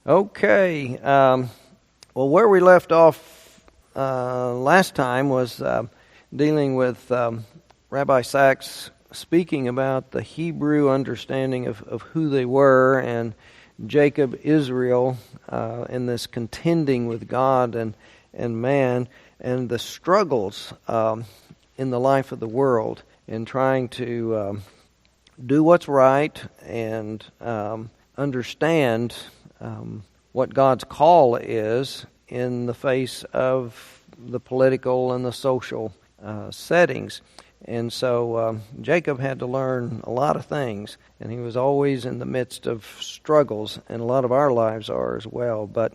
Okay. Well, where we left off last time was dealing with Rabbi Sachs speaking about the Hebrew understanding of who they were, and Jacob, Israel, in this contending with God and man, and the struggles in the life of the world in trying to do what's right and understand what God's call is in the face of the political and the social settings. And so Jacob had to learn a lot of things, and he was always in the midst of struggles, and a lot of our lives are as well. But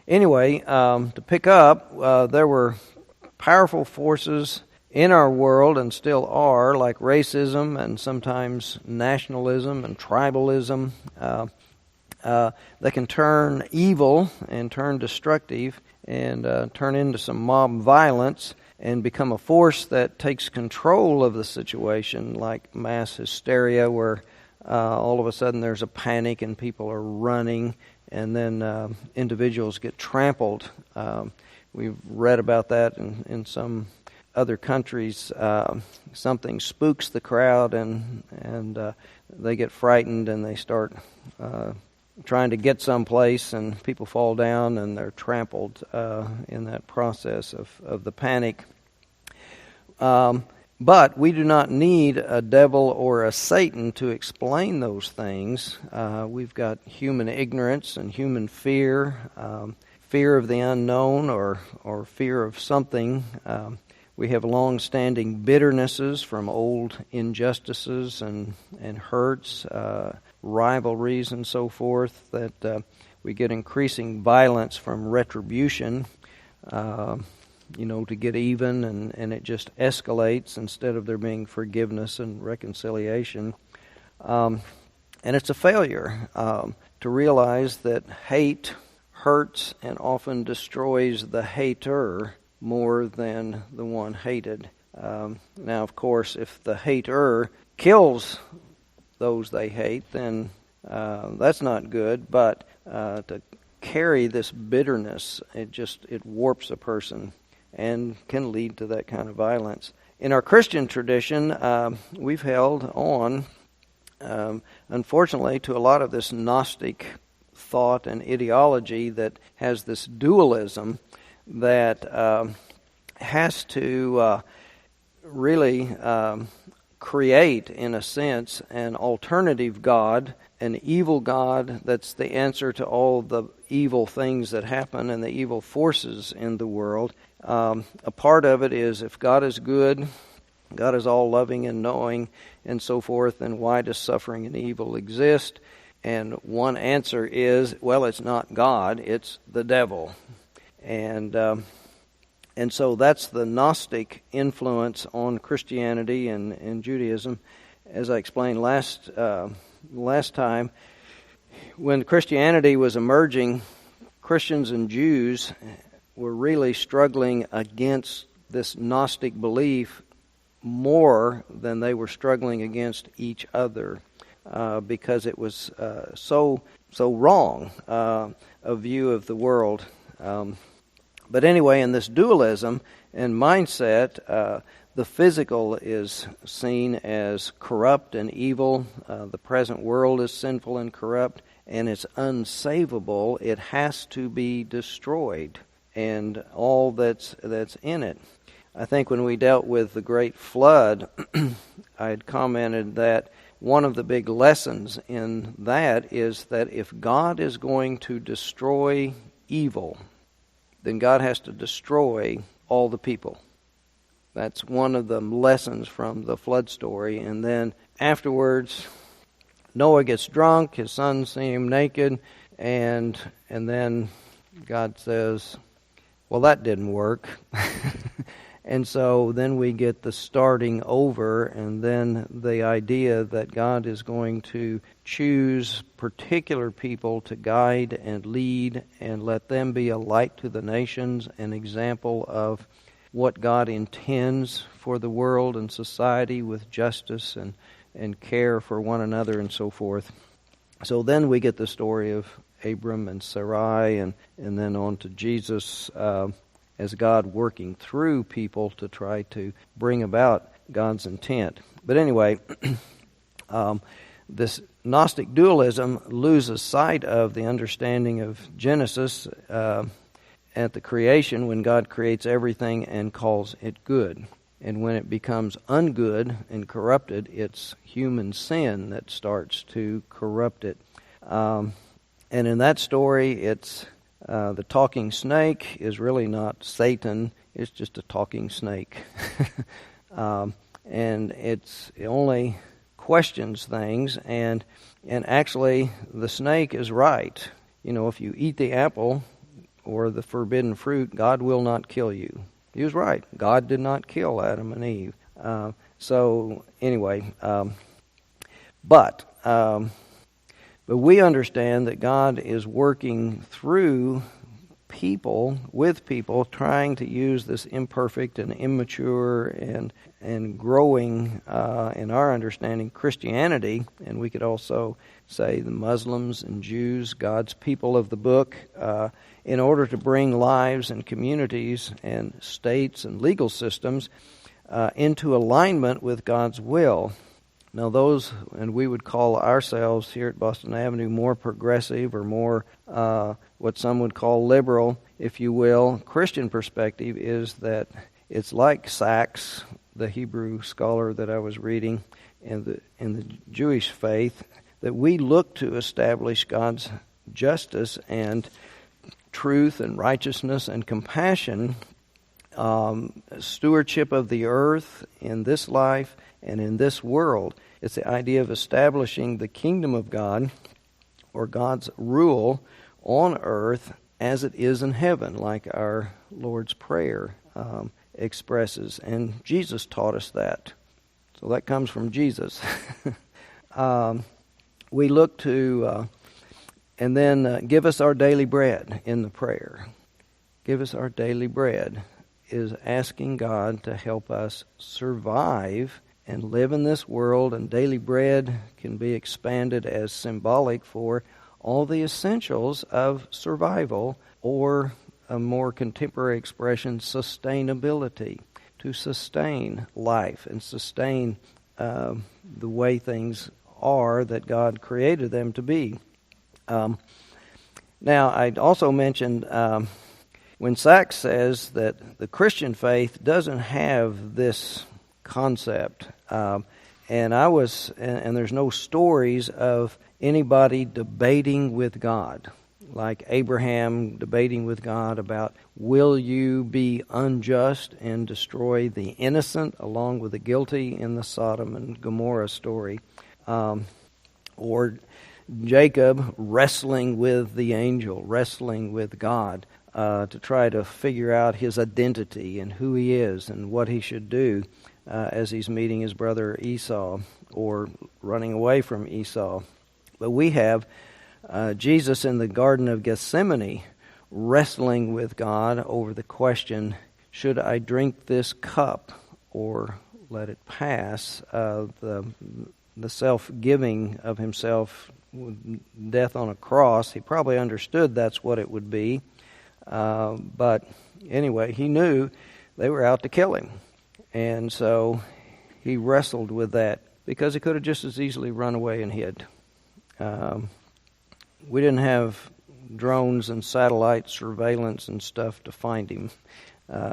anyway, to pick up, there were powerful forces in our world, and still are, like racism and sometimes nationalism and tribalism. They can turn evil and turn destructive and turn into some mob violence and become a force that takes control of the situation, like mass hysteria, where all of a sudden there's a panic and people are running, and then individuals get trampled. We've read about that in some other countries. Something spooks the crowd, and they get frightened, and they start trying to get someplace, and people fall down and they're trampled in that process of the panic. But we do not need a devil or a Satan to explain those things. We've got human ignorance and human fear, fear of the unknown or fear of something. We have long-standing bitternesses from old injustices and hurts, rivalries and so forth, that we get increasing violence from retribution, to get even, and it just escalates instead of there being forgiveness and reconciliation. And it's a failure to realize that hate hurts and often destroys the hater more than the one hated. Now, of course, if the hater kills those they hate, then that's not good. But to carry this bitterness, it warps a person and can lead to that kind of violence. In our Christian tradition, we've held on, unfortunately, to a lot of this Gnostic thought and ideology that has this dualism that has to really create, in a sense, an alternative God, an evil God that's the answer to all the evil things that happen and the evil forces in the world. A part of it is, if God is good, God is all loving and knowing and so forth, then why does suffering and evil exist? And one answer is, well, it's not God, it's the devil. And so that's the Gnostic influence on Christianity and Judaism. As I explained last time, when Christianity was emerging, Christians and Jews were really struggling against this Gnostic belief more than they were struggling against each other, because it was so wrong a view of the world. But anyway, in this dualism and mindset, the physical is seen as corrupt and evil. The present world is sinful and corrupt, and it's unsavable. It has to be destroyed, and all that's in it. I think when we dealt with the Great Flood, I had commented that one of the big lessons in that is that if God is going to destroy evil, then God has to destroy all the people. That's one of the lessons from the flood story. And then afterwards, Noah gets drunk, his sons see him naked, and then God says, well, that didn't work. And so then we get the starting over, and then the idea that God is going to choose particular people to guide and lead and let them be a light to the nations, an example of what God intends for the world and society with justice and care for one another and so forth. So then we get the story of Abram and Sarai, and then on to Jesus as God working through people to try to bring about God's intent. But anyway, this Gnostic dualism loses sight of the understanding of Genesis at the creation, when God creates everything and calls it good. And when it becomes ungood and corrupted, it's human sin that starts to corrupt it. And in that story, it's the talking snake is really not Satan. It's just a talking snake. And it only questions things, and actually the snake is right. If you eat the apple or the forbidden fruit, God will not kill you. He was right. God did not kill Adam and Eve. So anyway, but we understand that God is working through people, with people, trying to use this imperfect and immature and growing, in our understanding, Christianity, and we could also say the Muslims and Jews, God's people of the book, in order to bring lives and communities and states and legal systems into alignment with God's will. Now those, and we would call ourselves here at Boston Avenue more progressive, or more what some would call liberal, if you will. Christian perspective is that it's like Sachs, the Hebrew scholar that I was reading, in the Jewish faith, that we look to establish God's justice and truth and righteousness and compassion, stewardship of the earth in this life and in this world. It's the idea of establishing the kingdom of God, or God's rule on earth as it is in heaven, like our Lord's Prayer expresses. And Jesus taught us that. So that comes from Jesus. We look to, and then give us our daily bread in the prayer. Give us our daily bread is asking God to help us survive and live in this world, and daily bread can be expanded as symbolic for all the essentials of survival, or a more contemporary expression, sustainability, to sustain life and sustain the way things are that God created them to be. Now, I'd also mentioned when Sachs says that the Christian faith doesn't have this concept, and there's no stories of anybody debating with God, like Abraham debating with God about, will you be unjust and destroy the innocent along with the guilty in the Sodom and Gomorrah story, or Jacob wrestling with the angel, wrestling with God to try to figure out his identity and who he is and what he should do as he's meeting his brother Esau, or running away from Esau. But we have Jesus in the Garden of Gethsemane wrestling with God over the question, should I drink this cup or let it pass? The self-giving of himself, death on a cross, he probably understood that's what it would be. But anyway, he knew they were out to kill him. And so he wrestled with that, because he could have just as easily run away and hid. We didn't have drones and satellite surveillance and stuff to find him.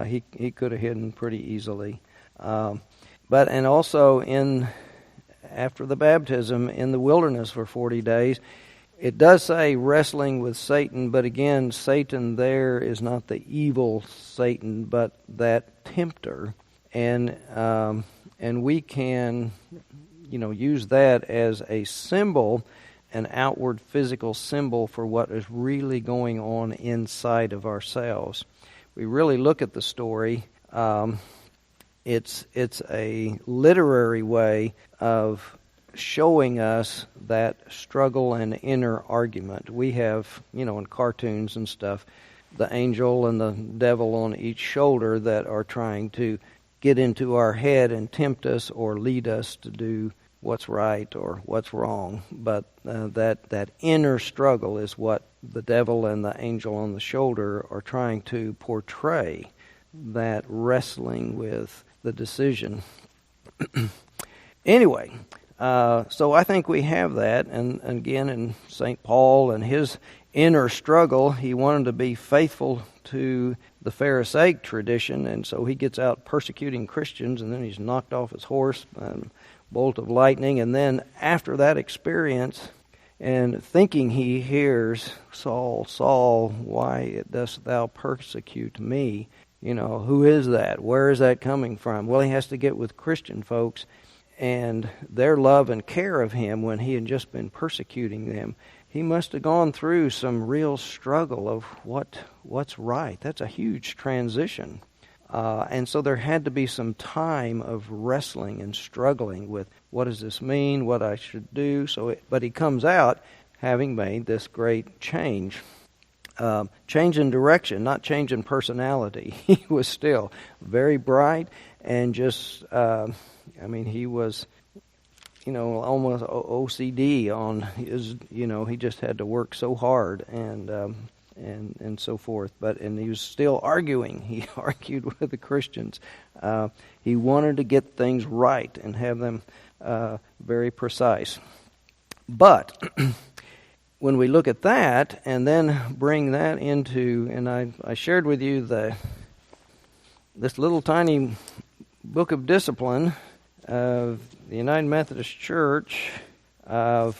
He could have hidden pretty easily. And also after the baptism in the wilderness for 40 days, it does say wrestling with Satan, but again, Satan there is not the evil Satan, but that tempter. And we can, use that as a symbol, an outward physical symbol for what is really going on inside of ourselves. We really look at the story. It's a literary way of showing us that struggle and inner argument. We have, in cartoons and stuff, the angel and the devil on each shoulder that are trying to get into our head and tempt us or lead us to do what's right or what's wrong, but that inner struggle is what the devil and the angel on the shoulder are trying to portray, that wrestling with the decision. Anyway, so I think we have that, and again in St. Paul and his inner struggle, he wanted to be faithful to the Pharisaic tradition, and so he gets out persecuting Christians, and then he's knocked off his horse, bolt of lightning, and then after that experience, and thinking he hears, Saul, Saul, why dost thou persecute me? Who is that? Where is that coming from? Well, he has to get with Christian folks and their love and care of him when he had just been persecuting them. He must have gone through some real struggle of what's right. That's a huge transition. And so there had to be some time of wrestling and struggling with what does this mean, what I should do. But he comes out having made this great change. Change in direction, not change in personality. He was still very bright and just, he was, almost OCD on his, he just had to work so hard and so forth. And he was still arguing. He argued with the Christians. He wanted to get things right and have them very precise. But when we look at that and then bring that into, and I shared with you this little tiny book of discipline of the United Methodist Church of,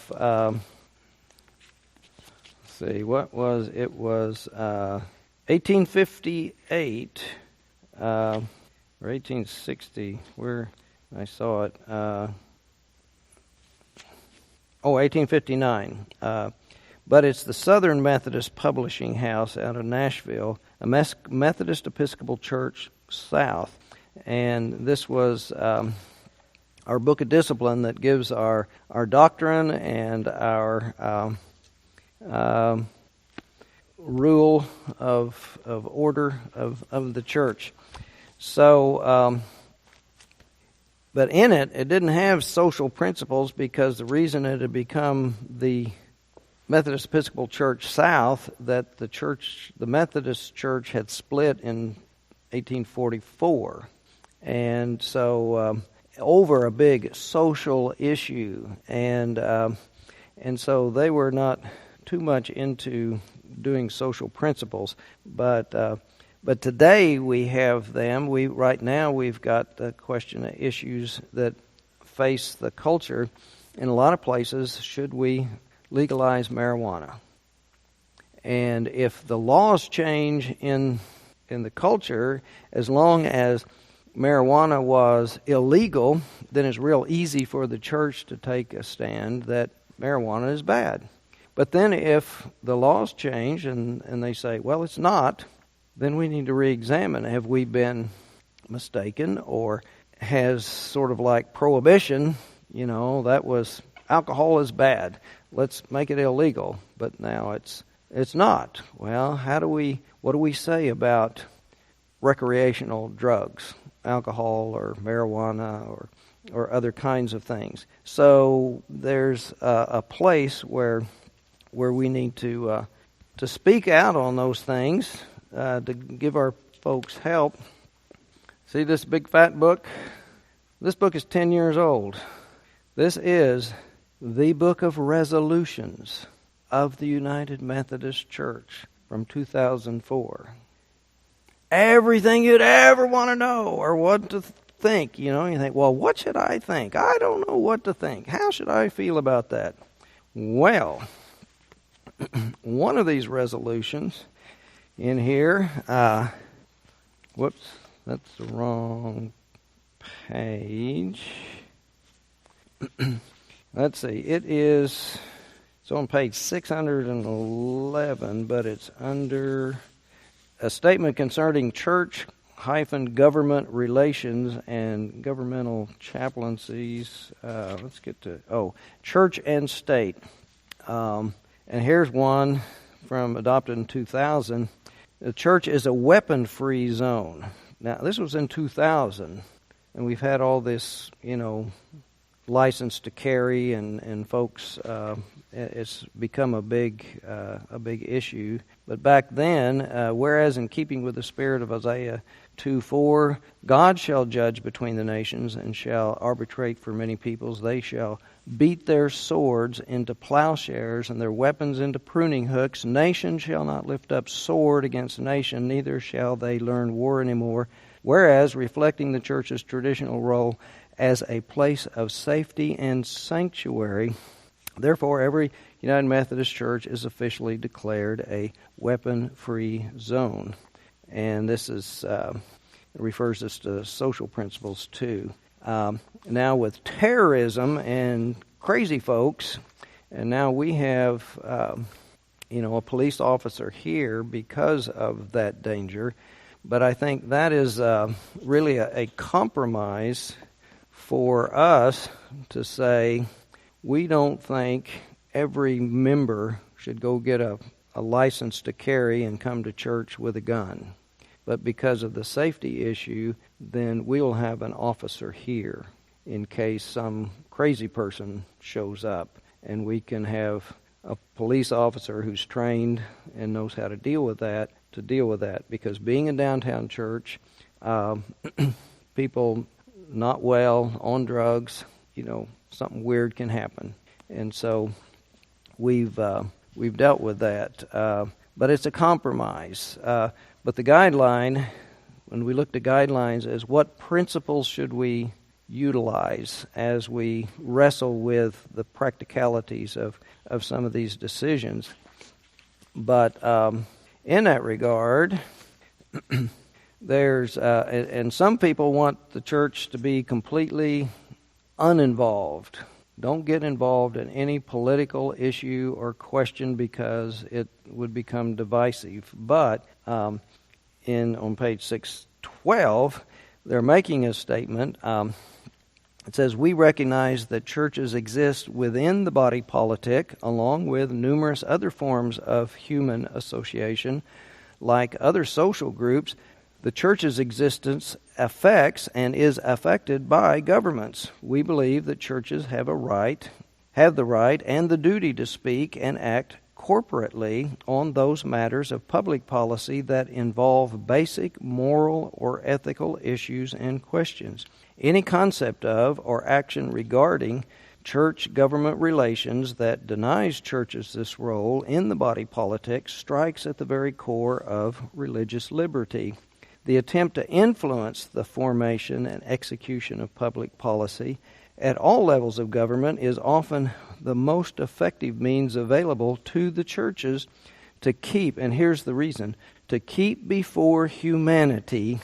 it was 1858 or 1860, where I saw it, 1859. But it's the Southern Methodist Publishing House out of Nashville, a Methodist Episcopal Church South. And this was our book of discipline that gives our doctrine and our rule of order of the church. So, but in it didn't have social principles, because the reason it had become the Methodist Episcopal Church South, that the Methodist Church had split in 1844, and so over a big social issue, and so they were not too much into doing social principles, but today we have them. Right now we've got the question of issues that face the culture in a lot of places. Should we legalize marijuana? And if the laws change in the culture, as long as marijuana was illegal, then it's real easy for the church to take a stand that marijuana is bad. But then if the laws change and they say, well, it's not, then we need to re-examine. Have we been mistaken, or has sort of like prohibition, that was alcohol is bad, let's make it illegal, but now it's not. Well, what do we say about recreational drugs, alcohol or marijuana or other kinds of things? So there's a place where we need to speak out on those things, to give our folks help. See this big fat book? This book is 10 years old. This is the Book of Resolutions of the United Methodist Church from 2004. Everything you'd ever want to know or what to think, you think, well, what should I think? I don't know what to think. How should I feel about that? Well, one of these resolutions in here, whoops, that's the wrong page. Let's see, it's on page 611, but it's under a statement concerning church-government relations and governmental chaplaincies. Let's get to, church and state. And here's one from adopted in 2000. The church is a weapon-free zone. Now, this was in 2000, and we've had all this, license to carry, and folks, it's become a big issue. But back then, whereas in keeping with the spirit of Isaiah 2:4, God shall judge between the nations and shall arbitrate for many peoples. They shall beat their swords into plowshares and their weapons into pruning hooks. Nation shall not lift up sword against nation, neither shall they learn war anymore. Whereas, reflecting the church's traditional role as a place of safety and sanctuary, therefore every United Methodist Church is officially declared a weapon-free zone. And this is refers us to social principles too. Now with terrorism and crazy folks, and now we have a police officer here because of that danger. But I think that is really a compromise for us to say we don't think every member should go get a license to carry and come to church with a gun. But because of the safety issue, then we'll have an officer here in case some crazy person shows up. And we can have a police officer who's trained and knows how to deal with that, because being a downtown church, people not well, on drugs, something weird can happen. And so we've dealt with that. But it's a compromise. But the guideline, when we looked at guidelines, is what principles should we utilize as we wrestle with the practicalities of some of these decisions. But in that regard, there's and some people want the church to be completely uninvolved. Don't get involved in any political issue or question because it would become divisive. But on page 612, they're making a statement. It says, we recognize that churches exist within the body politic, along with numerous other forms of human association. Like other social groups, the church's existence affects and is affected by governments. We believe that churches have the right and the duty to speak and act corporately on those matters of public policy that involve basic moral or ethical issues and questions. Any concept of or action regarding church-government relations that denies churches this role in the body politic strikes at the very core of religious liberty. The attempt to influence the formation and execution of public policy at all levels of government is often the most effective means available to the churches to keep, and here's the reason, to keep before humanity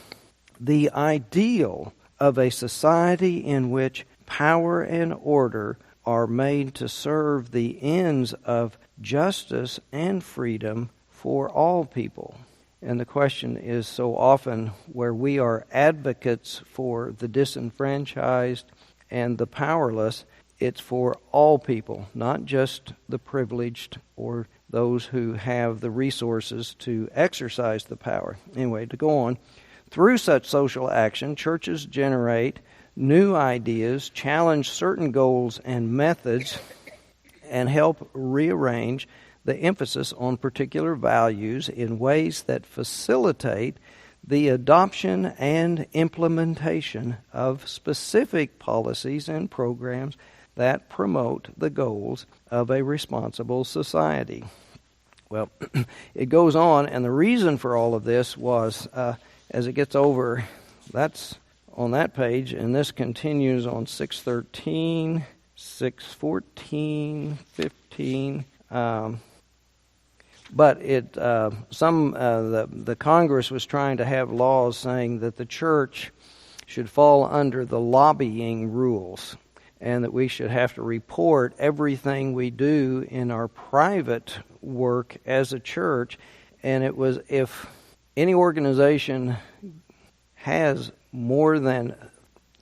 the ideal of a society in which power and order are made to serve the ends of justice and freedom for all people. And the question is so often where we are advocates for the disenfranchised and the powerless, it's for all people, not just the privileged or those who have the resources to exercise the power. Anyway, to go on, through such social action, churches generate new ideas, challenge certain goals and methods, and help rearrange the emphasis on particular values in ways that facilitate the adoption and implementation of specific policies and programs that promote the goals of a responsible society. Well, it goes on, and the reason for all of this was, as it gets over, that's on that page, and this continues on 613, 614, 15. But the Congress was trying to have laws saying that the church should fall under the lobbying rules, and that we should have to report everything we do in our private work as a church. And it was, if any organization has more than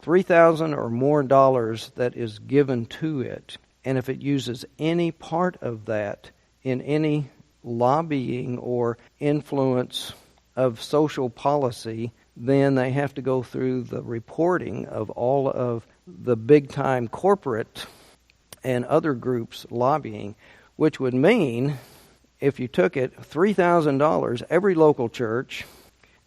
$3,000 or more dollars that is given to it, and if it uses any part of that in any lobbying or influence of social policy, then they have to go through the reporting of all of the big-time corporate and other groups lobbying, which would mean, if you took it, $3,000, every local church,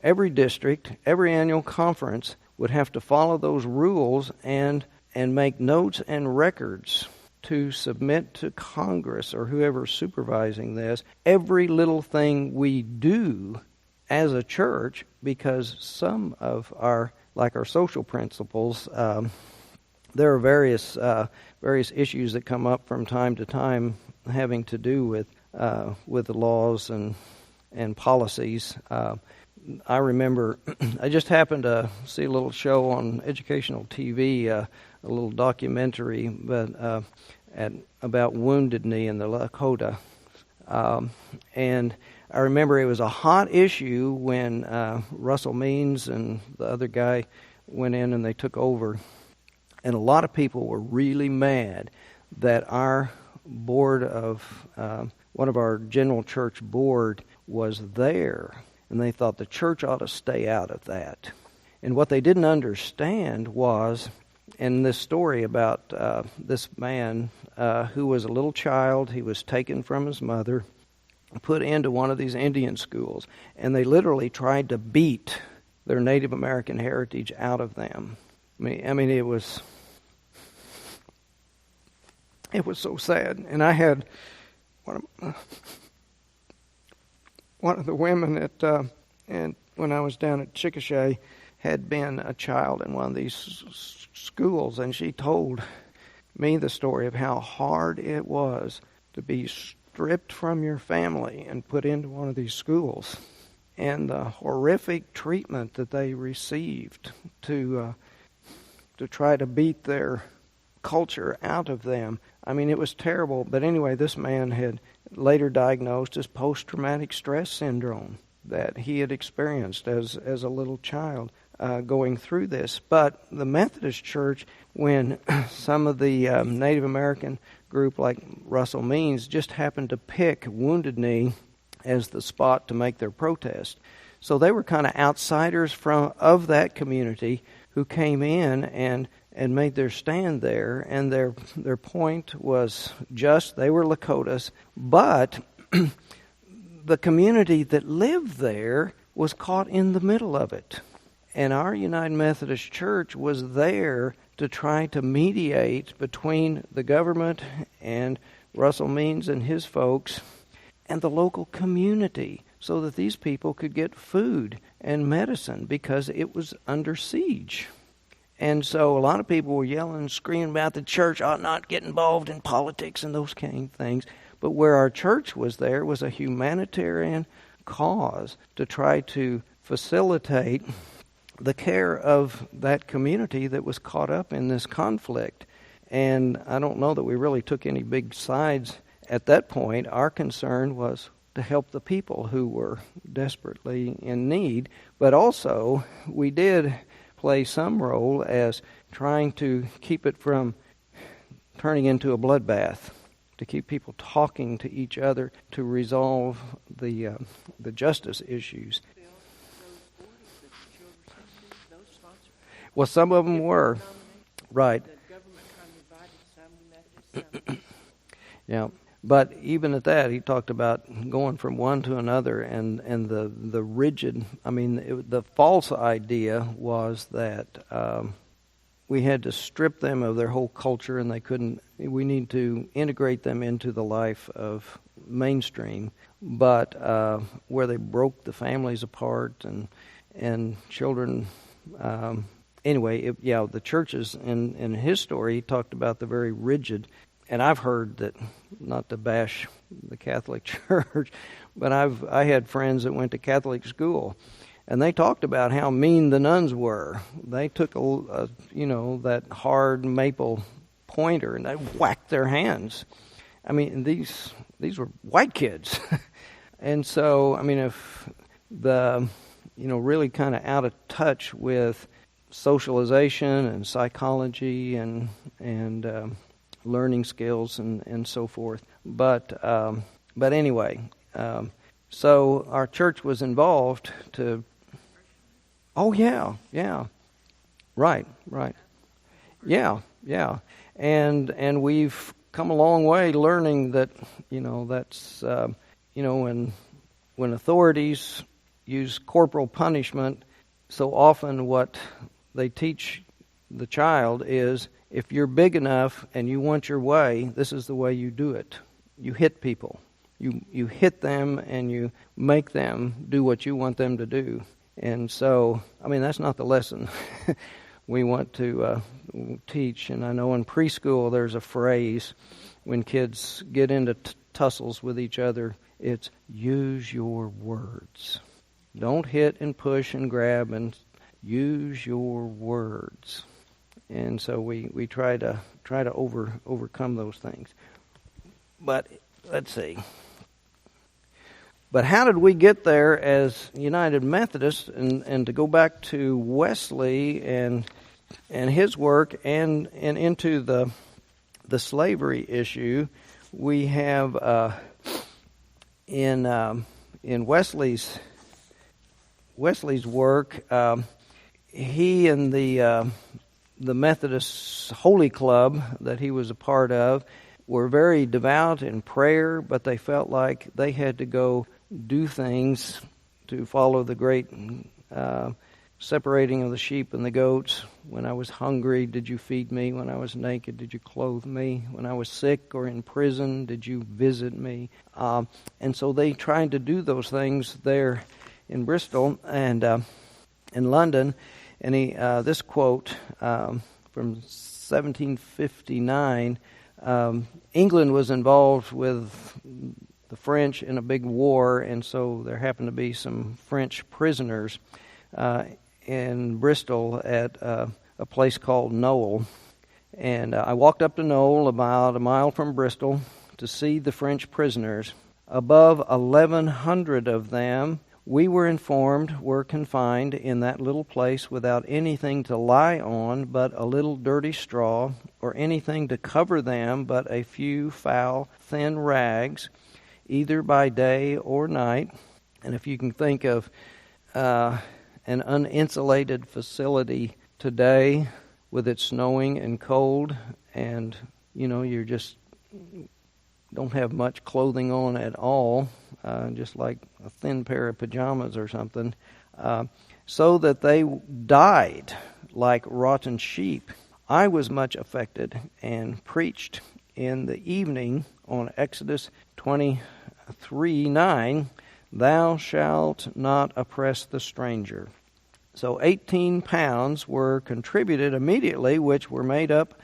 every district, every annual conference would have to follow those rules and make notes and records to submit to Congress or whoever's supervising this, every little thing we do as a church, because some of our social principles, there are various issues that come up from time to time having to do with the laws and policies. I remember I just happened to see a little show on educational TV, a little documentary, but about Wounded Knee in the Lakota, and I remember it was a hot issue when Russell Means and the other guy went in and they took over, and a lot of people were really mad that our board of one of our general church board was there, and they thought the church ought to stay out of that. And what they didn't understand was, in this story about this man who was a little child, he was taken from his mother, put into one of these Indian schools, and they literally tried to beat their Native American heritage out of them. I mean, it was so sad. And I had one of the women and when I was down at Chickasha had been a child in one of these schools, and she told me the story of how hard it was to be stripped from your family and put into one of these schools, and the horrific treatment that they received to try to beat their culture out of them. I mean, it was terrible. But anyway, this man had later diagnosed as post-traumatic stress syndrome that he had experienced as a little child going through this. But the Methodist Church, when some of the Native American group like Russell Means just happened to pick Wounded Knee as the spot to make their protest. So they were kind of outsiders of that community who came in and made their stand there, and their point was just they were Lakotas, but the community that lived there was caught in the middle of it. And our United Methodist Church was there to try to mediate between the government and Russell Means and his folks and the local community so that these people could get food and medicine because it was under siege. And so a lot of people were yelling and screaming about the church ought not get involved in politics and those kind of things. But where our church was there was a humanitarian cause to try to facilitate the care of that community that was caught up in this conflict. And I don't know that we really took any big sides at that point. Our concern was to help the people who were desperately in need. But also, we did play some role as trying to keep it from turning into a bloodbath, to keep people talking to each other to resolve the justice issues. Well, some of them were. Right. Yeah. But even at that, he talked about going from one to another, and the rigid. I mean, the false idea was that we had to strip them of their whole culture, and they couldn't. We need to integrate them into the life of mainstream, but where they broke the families apart and children. Anyway, the churches in his story, he talked about the very rigid. And I've heard that, not to bash the Catholic Church, but I had friends that went to Catholic school, and they talked about how mean the nuns were. They took that hard maple pointer and they whacked their hands. I mean, these were white kids, and so I mean, if the really kind of out of touch with socialization and psychology and learning skills and so forth. But anyway, so our church was involved to. Oh yeah, right. Yeah, yeah. And we've come a long way learning that, that's, when authorities use corporal punishment, so often what they teach the child is, if you're big enough and you want your way, this is the way you do it. You hit people. You hit them and you make them do what you want them to do. And so, that's not the lesson we want to teach. And I know in preschool there's a phrase when kids get into tussles with each other, it's use your words. Don't hit and push and grab, and use your words. And so we try to overcome those things. But let's see. But how did we get there as United Methodists? And to go back to Wesley and his work and into the slavery issue, we have in Wesley's work, he and the Methodist Holy Club that he was a part of were very devout in prayer, but they felt like they had to go do things to follow the great separating of the sheep and the goats. When I was hungry, did you feed me? When I was naked, did you clothe me? When I was sick or in prison, did you visit me? And so they tried to do those things there in Bristol and in London. And this quote from 1759, England was involved with the French in a big war, and so there happened to be some French prisoners in Bristol at a place called Knowle. And I walked up to Knowle, about a mile from Bristol, to see the French prisoners. Above 1,100 of them, we were informed, were confined in that little place without anything to lie on but a little dirty straw, or anything to cover them but a few foul, thin rags, either by day or night. And if you can think of an uninsulated facility today with it snowing and cold, and you're just don't have much clothing on at all, just like a thin pair of pajamas or something, so that they died like rotten sheep. I was much affected and preached in the evening on Exodus 23:9, "Thou shalt not oppress the stranger." So 18 pounds were contributed immediately, which were made up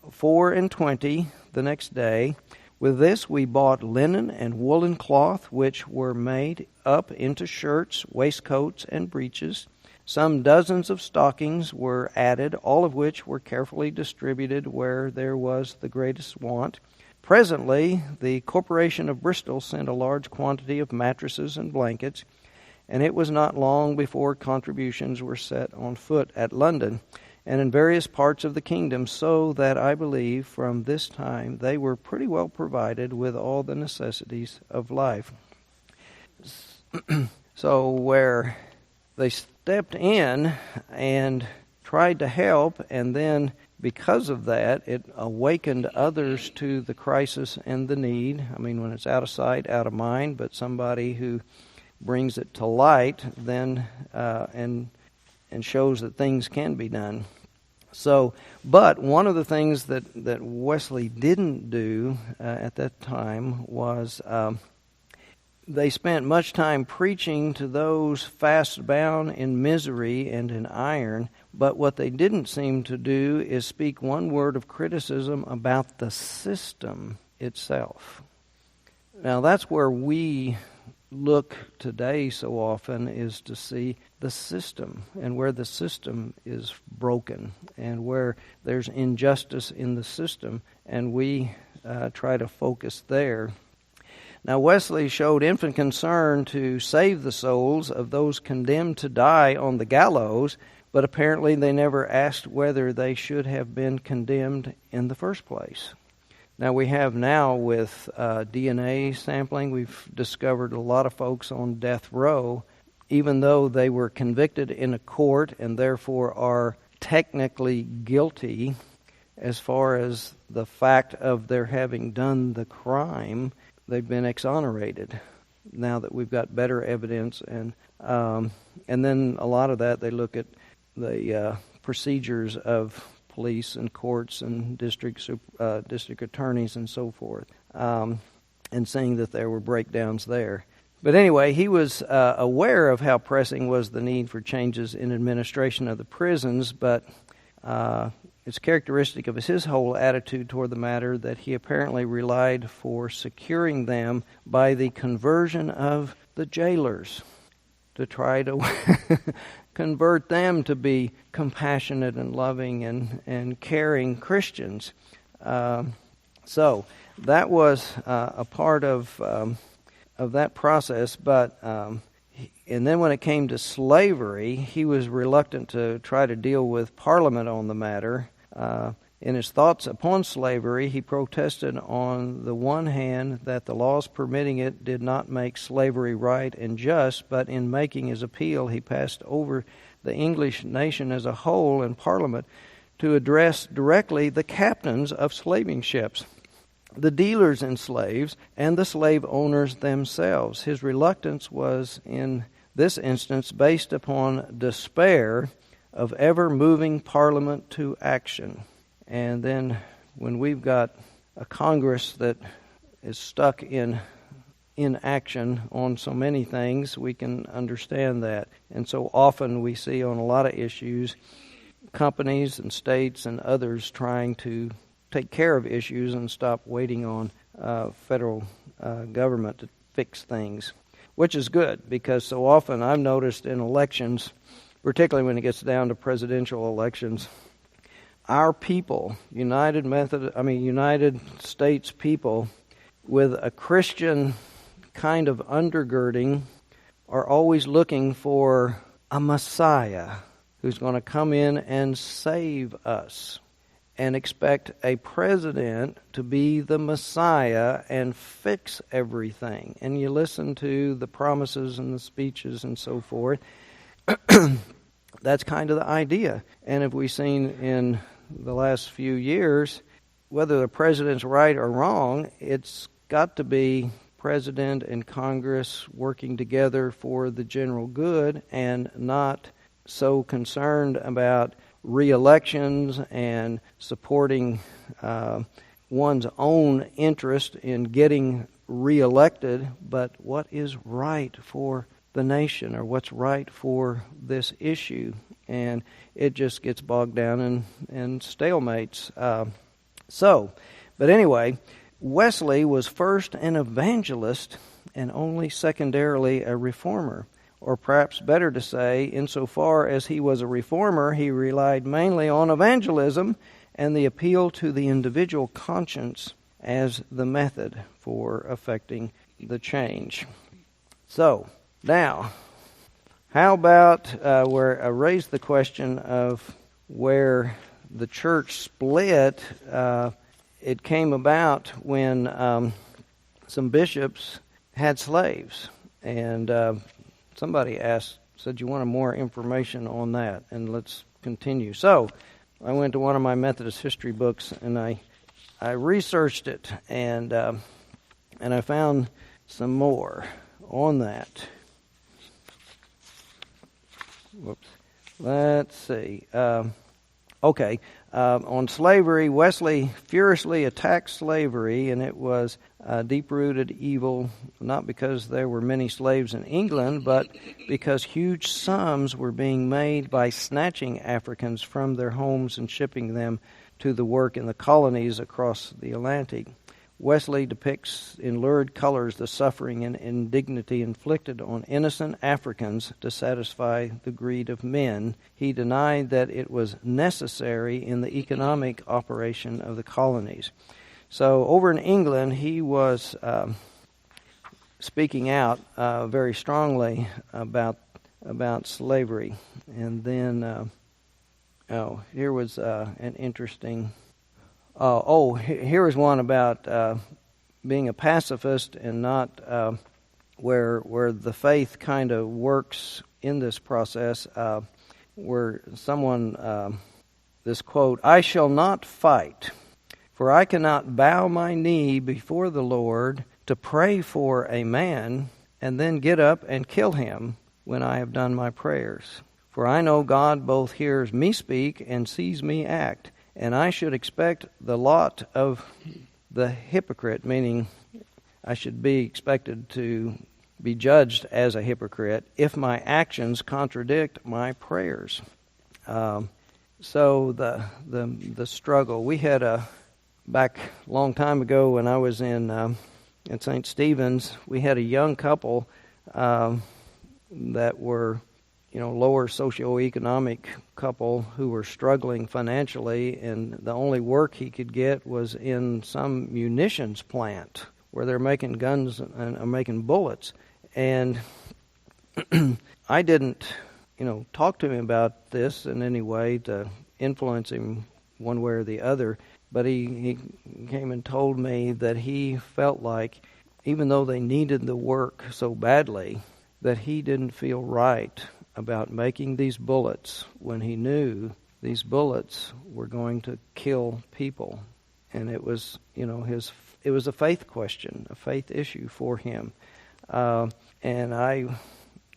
24 the next day. With this we bought linen and woolen cloth, which were made up into shirts, waistcoats, and breeches. Some dozens of stockings were added, all of which were carefully distributed where there was the greatest want. Presently, the Corporation of Bristol sent a large quantity of mattresses and blankets, and it was not long before contributions were set on foot at London and in various parts of the kingdom, so that I believe from this time they were pretty well provided with all the necessities of life. So where they stepped in and tried to help, and then because of that, it awakened others to the crisis and the need. When it's out of sight, out of mind, but somebody who brings it to light then and shows that things can be done. So, but one of the things that Wesley didn't do at that time was they spent much time preaching to those fast bound in misery and in iron, but what they didn't seem to do is speak one word of criticism about the system itself. Now that's where we look today so often, is to see the system and where the system is broken and where there's injustice in the system, and we try to focus there. Now Wesley showed infinite concern to save the souls of those condemned to die on the gallows, but apparently they never asked whether they should have been condemned in the first place. Now we have now with DNA sampling, we've discovered a lot of folks on death row, even though they were convicted in a court and therefore are technically guilty, as far as the fact of their having done the crime, they've been exonerated. Now that we've got better evidence, and then a lot of that they look at the procedures of police and courts and district attorneys and so forth, and seeing that there were breakdowns there. But anyway, he was aware of how pressing was the need for changes in administration of the prisons, but it's characteristic of his whole attitude toward the matter that he apparently relied for securing them by the conversion of the jailers, to try to convert them to be compassionate and loving and caring Christians. So that was a part of that process, but and then when it came to slavery, he was reluctant to try to deal with Parliament on the matter. In his thoughts upon slavery, he protested on the one hand that the laws permitting it did not make slavery right and just, but in making his appeal, he passed over the English nation as a whole in Parliament to address directly the captains of slaving ships, the dealers in slaves, and the slave owners themselves. His reluctance was, in this instance, based upon despair of ever moving Parliament to action. And then when we've got a Congress that is stuck in inaction on so many things, we can understand that. And so often we see on a lot of issues, companies and states and others trying to take care of issues and stop waiting on federal government to fix things, which is good, because so often I've noticed in elections, particularly when it gets down to presidential elections, our people, United States people with a Christian kind of undergirding, are always looking for a Messiah who's going to come in and save us, and expect a president to be the Messiah and fix everything. And you listen to the promises and the speeches and so forth. That's kind of the idea. And if we've seen in the last few years, whether the president's right or wrong, it's got to be president and Congress working together for the general good, and not so concerned about re-elections and supporting one's own interest in getting re-elected, but what is right for the nation, or what's right for this issue. And it just gets bogged down in stalemates. But anyway, Wesley was first an evangelist and only secondarily a reformer. Or perhaps better to say, insofar as he was a reformer, he relied mainly on evangelism and the appeal to the individual conscience as the method for effecting the change. So, now, how about where I raised the question of where the church split? It came about when some bishops had slaves, and somebody said, you wanted more information on that, and let's continue. So I went to one of my Methodist history books, and I researched it, and I found some more on that. Whoops. Let's see. On slavery, Wesley furiously attacked slavery, and it was a deep-rooted evil, not because there were many slaves in England, but because huge sums were being made by snatching Africans from their homes and shipping them to the work in the colonies across the Atlantic. Wesley depicts in lurid colors the suffering and indignity inflicted on innocent Africans to satisfy the greed of men. He denied that it was necessary in the economic operation of the colonies. So over in England, he was speaking out very strongly about slavery. And then, here was an interesting... here is one about being a pacifist and not where the faith kind of works in this process, where someone this quote, "I shall not fight, for I cannot bow my knee before the Lord to pray for a man and then get up and kill him when I have done my prayers. For I know God both hears me speak and sees me act, and I should expect the lot of the hypocrite," meaning I should be expected to be judged as a hypocrite if my actions contradict my prayers. So the struggle. We had back a long time ago when I was in St. Stephen's, we had a young couple that were, lower socioeconomic couple who were struggling financially, and the only work he could get was in some munitions plant where they're making guns and making bullets. And I didn't, talk to him about this in any way to influence him one way or the other, but he came and told me that he felt like, even though they needed the work so badly, that he didn't feel right about making these bullets when he knew these bullets were going to kill people. And it was, it was a faith question, a faith issue for him. And I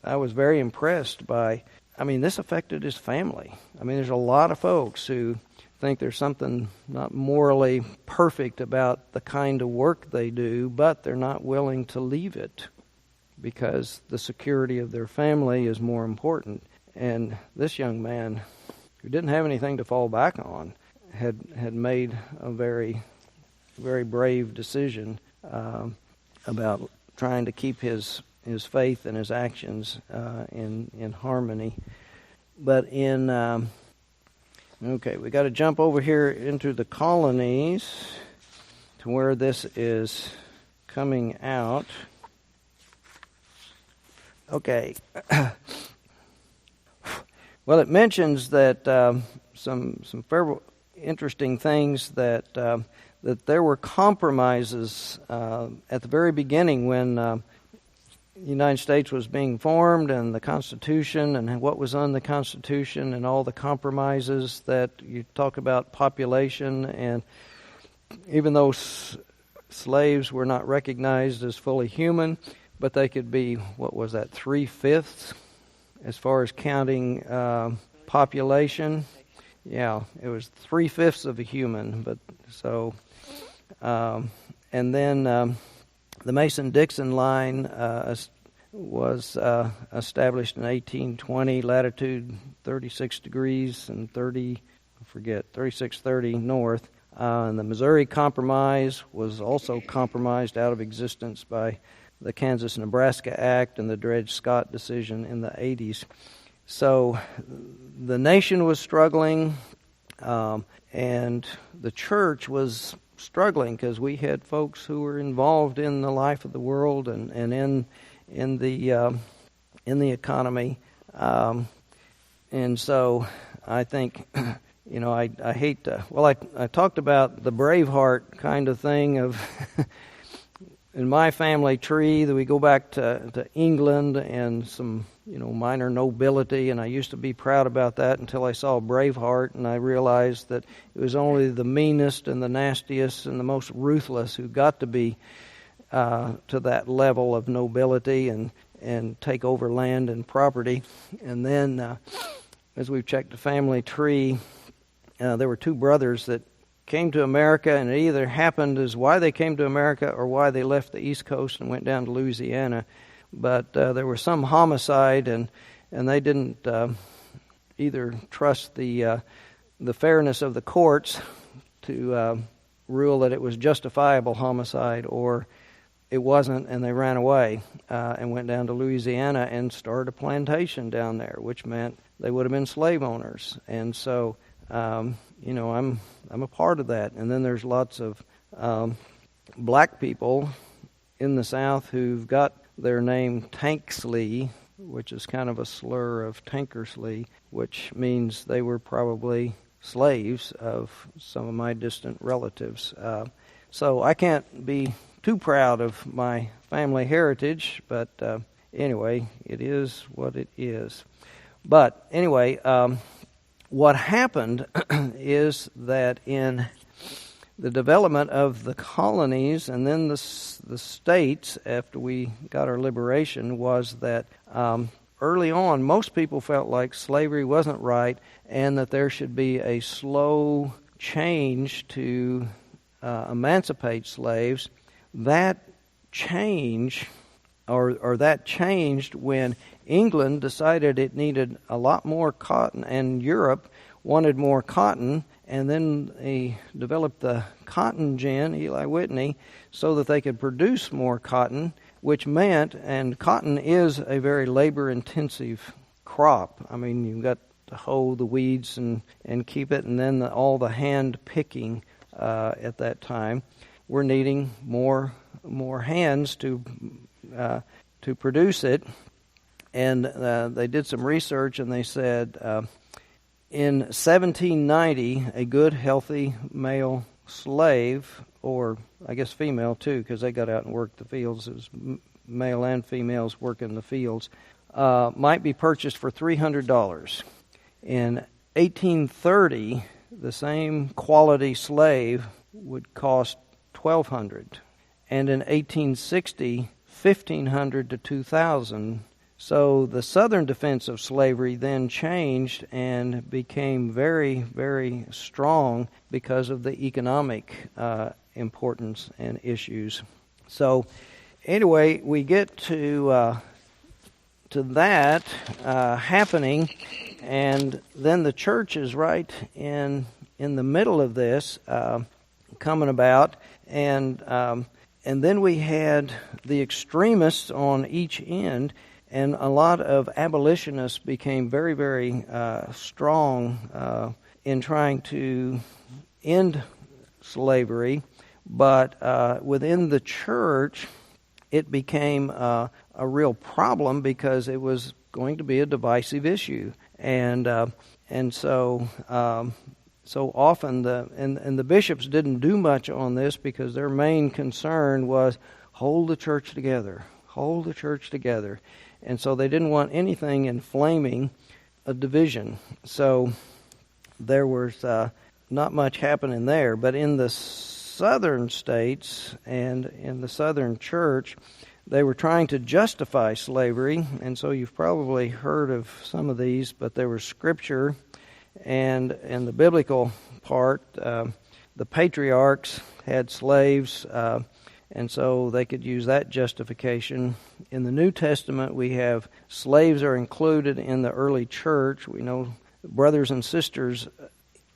was very impressed by, this affected his family. There's a lot of folks who think there's something not morally perfect about the kind of work they do, but they're not willing to leave it because the security of their family is more important. And this young man, who didn't have anything to fall back on, had made a very, very brave decision about trying to keep his faith and his actions in harmony. But we got to jump over here into the colonies to where this is coming out. Okay. Well, it mentions that some very interesting things that there were compromises at the very beginning when the United States was being formed, and the Constitution and what was on the Constitution and all the compromises that you talk about population. And even though slaves were not recognized as fully human, but they could be, 3/5 as far as counting population. Yeah, it was 3/5 of a human. But so, and then the Mason-Dixon line was established in 1820, latitude 36 degrees and 3630 north. And the Missouri Compromise was also compromised out of existence by the Kansas-Nebraska Act and the Dred Scott decision in the 80s. So the nation was struggling, and the church was struggling because we had folks who were involved in the life of the world and in the economy, and so I think I hate to. Well, I talked about the Braveheart kind of thing of. In my family tree, that we go back to England and some minor nobility, and I used to be proud about that until I saw Braveheart, and I realized that it was only the meanest and the nastiest and the most ruthless who got to be to that level of nobility and take over land and property. And then, as we've checked the family tree, there were two brothers that came to America, and it either happened as why they came to America or why they left the East Coast and went down to Louisiana. But there was some homicide, and they didn't either trust the fairness of the courts to rule that it was justifiable homicide, or it wasn't, and they ran away and went down to Louisiana and started a plantation down there, which meant they would have been slave owners. And so I'm a part of that. And then there's lots of black people in the South who've got their name Tanksley, which is kind of a slur of Tankersley, which means they were probably slaves of some of my distant relatives. So I can't be too proud of my family heritage, but anyway, it is what it is. But anyway, what happened is that in the development of the colonies and then the states after we got our liberation was that early on most people felt like slavery wasn't right and that there should be a slow change to emancipate slaves. That change or that changed when England decided it needed a lot more cotton and Europe wanted more cotton, and then they developed the cotton gin, Eli Whitney, so that they could produce more cotton, which meant, and cotton is a very labor-intensive crop. I mean, you've got to hoe the weeds and keep it, and then all the hand picking at that time. We're needing more hands to produce it, and they did some research, and they said in 1790, a good, healthy male slave, or I guess female too, because they got out and worked the fields. It was male and females working the fields, might be purchased for $300. In 1830, the same quality slave would cost $1,200, and in 1860, $1,500 to $2,000. So the Southern defense of slavery then changed and became very, very strong because of the economic importance and issues. So anyway, we get to that happening, and then the church is right in the middle of this coming about, and then we had the extremists on each end. And a lot of abolitionists became very, very strong in trying to end slavery. But within the church, it became a real problem because it was going to be a divisive issue. And so often the bishops didn't do much on this because their main concern was hold the church together, hold the church together. And so they didn't want anything inflaming a division. So there was not much happening there. But in the southern states and in the southern church, they were trying to justify slavery. And so you've probably heard of some of these, but there was scripture and the biblical part. The patriarchs had slaves, and so they could use that justification. In the New Testament, we have slaves are included in the early church. We know brothers and sisters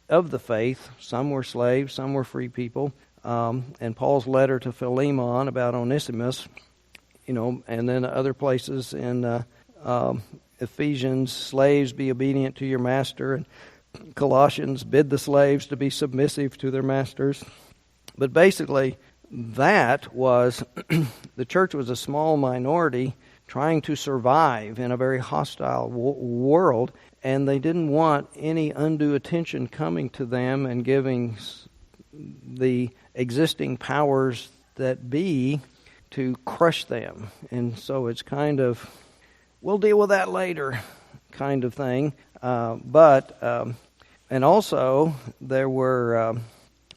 of the faith. Some were slaves, some were free people. And Paul's letter to Philemon about Onesimus, and then other places in Ephesians, slaves, be obedient to your master. And Colossians, bid the slaves to be submissive to their masters. But basically, that was, the church was a small minority trying to survive in a very hostile world, and they didn't want any undue attention coming to them and giving the existing powers that be to crush them. And so it's kind of, we'll deal with that later kind of thing. And also there were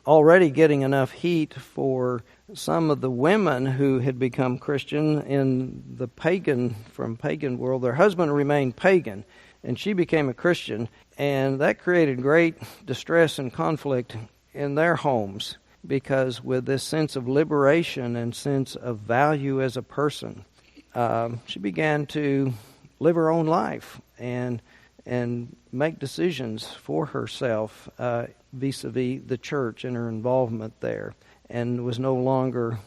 already getting enough heat for some of the women who had become Christian in the pagan world. Their husband remained pagan, and she became a Christian, and that created great distress and conflict in their homes, because with this sense of liberation and sense of value as a person, she began to live her own life and make decisions for herself vis-a-vis the church and her involvement there, and was no longer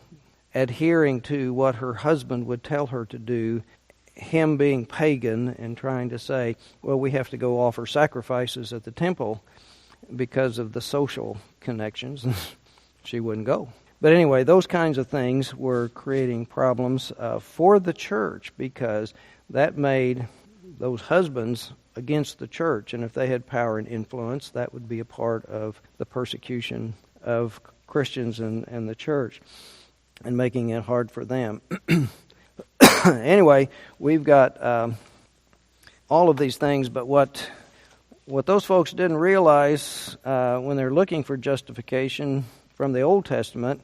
adhering to what her husband would tell her to do, him being pagan and trying to say, well, we have to go offer sacrifices at the temple because of the social connections. She wouldn't go. But anyway, those kinds of things were creating problems for the church, because that made those husbands against the church, and if they had power and influence, that would be a part of the persecution of Christians and the church, and making it hard for them. Anyway, we've got all of these things, but what what those folks didn't realize when they're looking for justification from the Old Testament,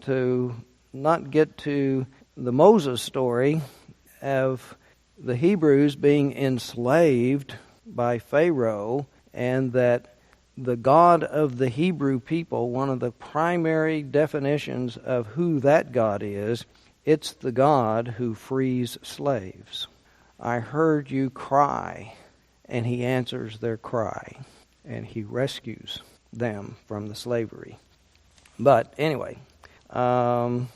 to not get to the Moses story of the Hebrews being enslaved by Pharaoh, and that the God of the Hebrew people, one of the primary definitions of who that God is, it's the God who frees slaves. I heard you cry, and he answers their cry, and he rescues them from the slavery. But anyway, the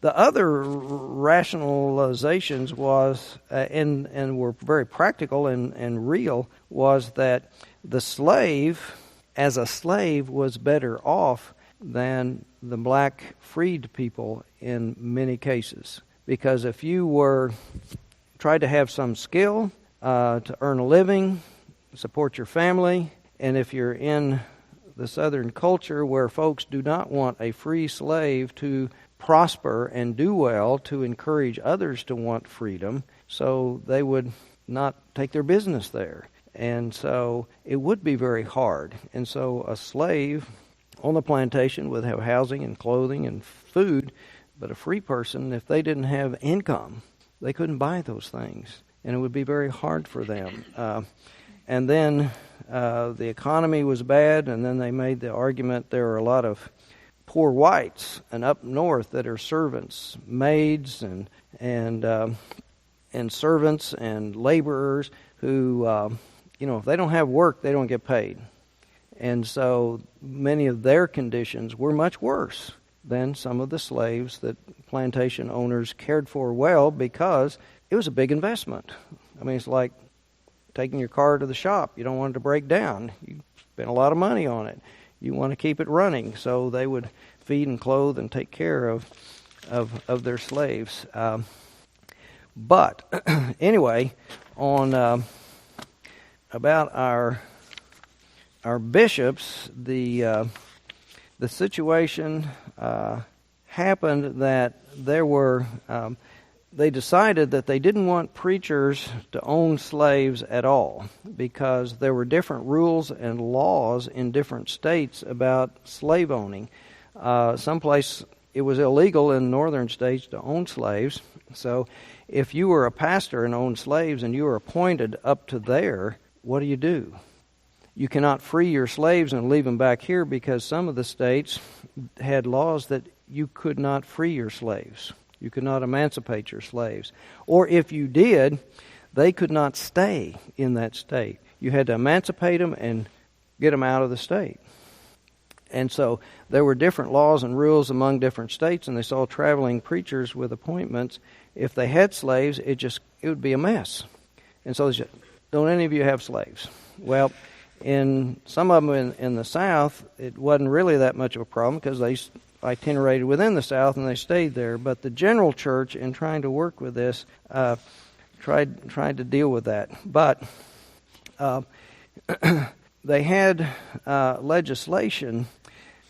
other rationalizations was, and were very practical and real, was that the slave, as a slave, was better off than the black freed people in many cases. Because if you tried to have some skill to earn a living, support your family, and if you're in the Southern culture where folks do not want a free slave to prosper and do well, to encourage others to want freedom, so they would not take their business there. And so it would be very hard. And so a slave on the plantation would have housing and clothing and food, but a free person, if they didn't have income, they couldn't buy those things, and it would be very hard for them. And then the economy was bad, and then they made the argument there are a lot of poor whites and up north that are servants, maids, and servants and laborers who, if they don't have work, they don't get paid. And so many of their conditions were much worse than some of the slaves that plantation owners cared for well, because it was a big investment. I mean, it's like taking your car to the shop. You don't want it to break down. You spend a lot of money on it. You want to keep it running. So they would feed and clothe and take care of their slaves. But anyway, on about our bishops, the situation happened that there were. They decided that they didn't want preachers to own slaves at all, because there were different rules and laws in different states about slave owning. Someplace it was illegal in northern states to own slaves. So if you were a pastor and owned slaves and you were appointed up to there, what do? You cannot free your slaves and leave them back here, because some of the states had laws that you could not free your slaves. You could not emancipate your slaves. Or if you did, they could not stay in that state. You had to emancipate them and get them out of the state. And so there were different laws and rules among different states, and they saw traveling preachers with appointments. If they had slaves, it would be a mess. And so they said, don't any of you have slaves? Well, in some of them in the South, it wasn't really that much of a problem, because they itinerated within the South and they stayed there. But the general church, in trying to work with this, tried to deal with that. But they had legislation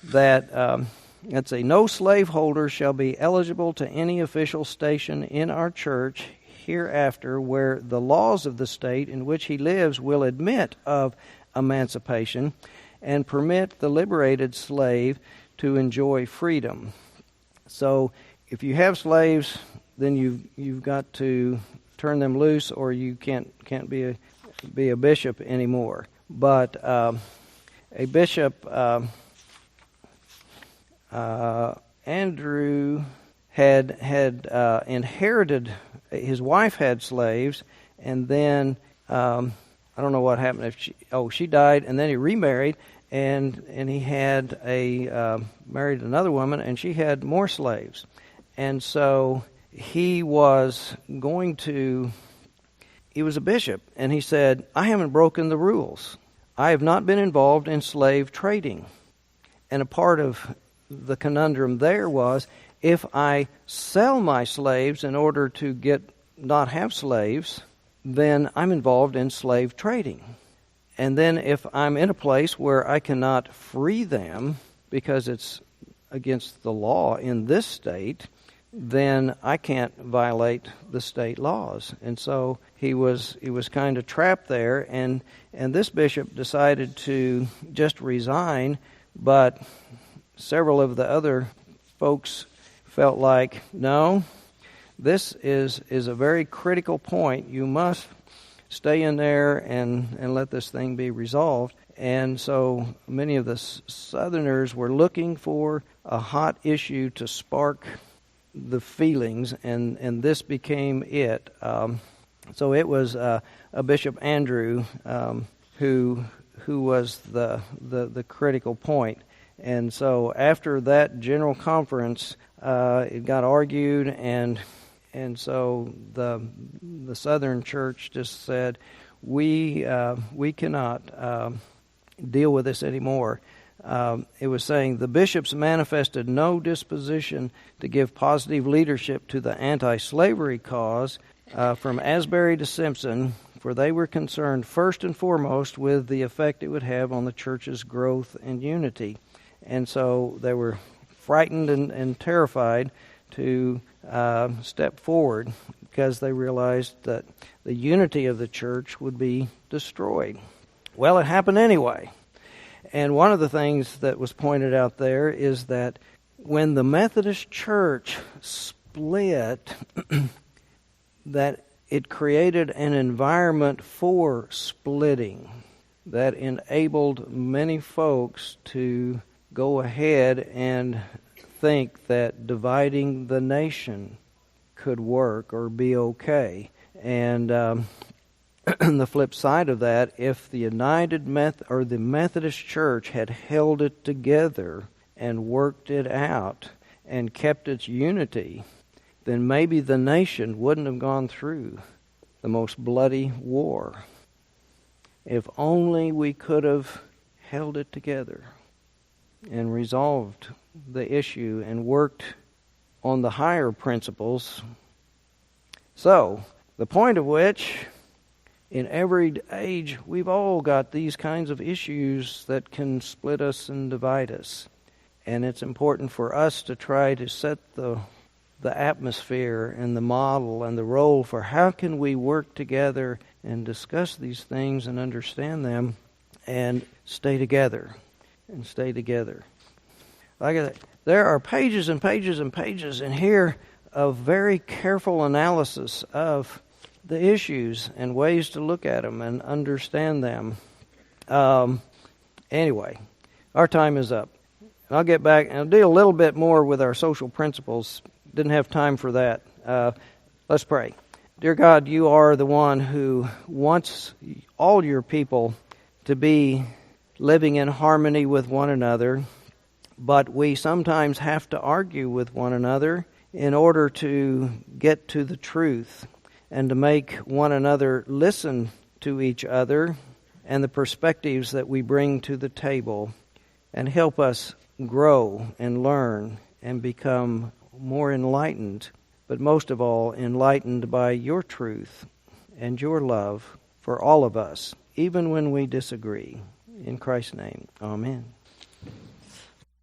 that let's say, no slaveholder shall be eligible to any official station in our church hereafter where the laws of the state in which he lives will admit of emancipation and permit the liberated slave to enjoy freedom. So if you have slaves, then you've got to turn them loose, or you can't be a bishop anymore. But a bishop, Andrew had inherited. His wife had slaves, and then I don't know what happened. She died, and then he remarried. And he had married another woman, and she had more slaves. And so he was a bishop, and he said, I haven't broken the rules. I have not been involved in slave trading. And a part of the conundrum there was, if I sell my slaves in order to not have slaves, then I'm involved in slave trading. And then if I'm in a place where I cannot free them because it's against the law in this state, then I can't violate the state laws. And so he was kind of trapped there, and this bishop decided to just resign, but several of the other folks felt like, no, this is a very critical point. You must stay in there and let this thing be resolved. And so many of the Southerners were looking for a hot issue to spark the feelings, and this became it. So it was a Bishop Andrew who was the critical point. And so after that general conference, it got argued, and so the Southern Church just said, we cannot deal with this anymore. It was saying the bishops manifested no disposition to give positive leadership to the anti-slavery cause from Asbury to Simpson, for they were concerned first and foremost with the effect it would have on the church's growth and unity. And so they were frightened and terrified to step forward because they realized that the unity of the church would be destroyed. Well, it happened anyway. And one of the things that was pointed out there is that when the Methodist Church split, that it created an environment for splitting that enabled many folks to go ahead and think that dividing the nation could work or be okay. And the flip side of that, if the the Methodist Church had held it together and worked it out and kept its unity, then maybe the nation wouldn't have gone through the most bloody war. If only we could have held it together and resolved the issue and worked on the higher principles. So, the point of which, in every age, we've all got these kinds of issues that can split us and divide us. And it's important for us to try to set the atmosphere and the model and the role for how can we work together and discuss these things and understand them and stay together. And stay together. There are pages and pages and pages in here of very careful analysis of the issues and ways to look at them and understand them. Anyway, our time is up. I'll get back and I'll do a little bit more with our social principles. Didn't have time for that. Let's pray. Dear God, you are the one who wants all your people to be living in harmony with one another, but we sometimes have to argue with one another in order to get to the truth and to make one another listen to each other and the perspectives that we bring to the table, and help us grow and learn and become more enlightened, but most of all enlightened by your truth and your love for all of us, even when we disagree. In Christ's name, amen.